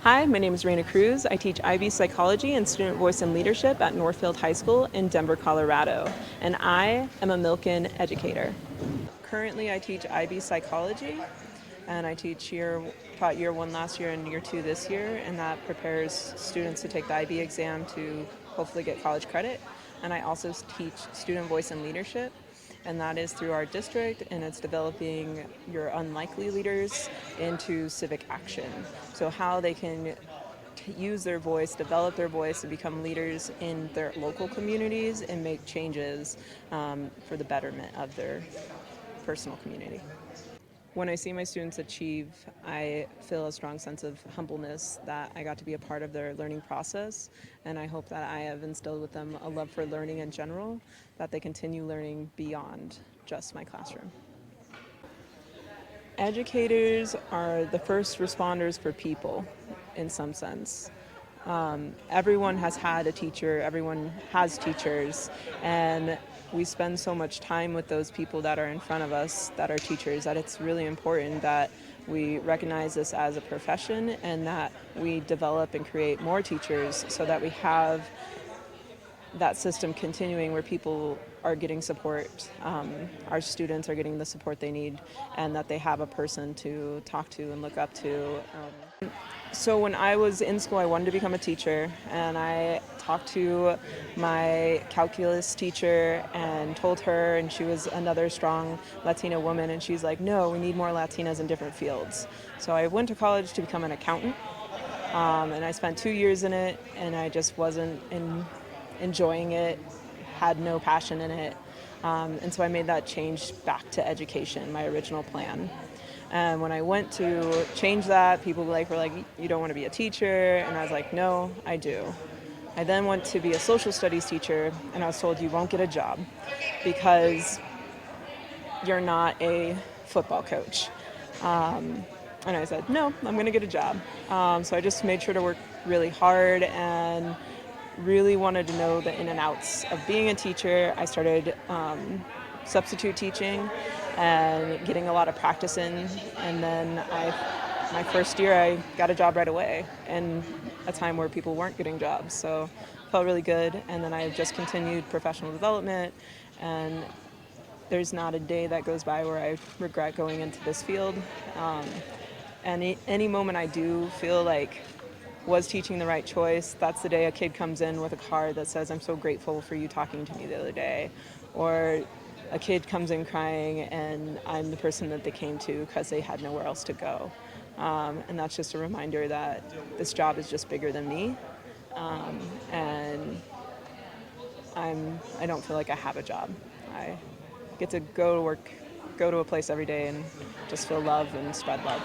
Hi, my name is Reina Cruz. I teach IB Psychology and Student Voice and Leadership at Northfield High School in Denver, Colorado, and I am a Milken Educator. Currently, I teach IB Psychology, and taught year one last year and year two this year, and that prepares students to take the IB exam to hopefully get college credit. And I also teach Student Voice and Leadership, and that is through our district, and it's developing your unlikely leaders into civic action. So how they can use their voice, develop their voice, and become leaders in their local communities and make changes for the betterment of their personal community. When I see my students achieve, I feel a strong sense of humbleness that I got to be a part of their learning process, and I hope that I have instilled with them a love for learning in general, that they continue learning beyond just my classroom. Educators are the first responders for people, in some sense. Everyone has had a teacher, everyone has teachers, and we spend so much time with those people that are in front of us that are teachers that it's really important that we recognize this as a profession and that we develop and create more teachers so that we have that system continuing where people are getting support, our students are getting the support they need, and that they have a person to talk to and look up to. So when I was in school, I wanted to become a teacher, and I talked to my calculus teacher and told her, and she was another strong Latina woman, and she's like, no, we need more Latinas in different fields. So I went to college to become an accountant, and I spent 2 years in it, and I just wasn't enjoying it, had no passion in it, and so I made that change back to education, my original plan. And when I went to change that, people were like, you don't want to be a teacher? And I was like, no, I do. I then went to be a social studies teacher, and I was told you won't get a job because you're not a football coach. And I said, no, I'm going to get a job. So I just made sure to work really hard and really wanted to know the in and outs of being a teacher. I started substitute teaching and getting a lot of practice in, and then my first year I got a job right away in a time where people weren't getting jobs, so felt really good. And then I just continued professional development, and there's not a day that goes by where I regret going into this field. Any moment I do feel like was teaching the right choice, that's the day a kid comes in with a card that says, I'm so grateful for you talking to me the other day. Or a kid comes in crying and I'm the person that they came to because they had nowhere else to go. And that's just a reminder that this job is just bigger than me. And I don't feel like I have a job. I get to go to work, go to a place every day and just feel love and spread love.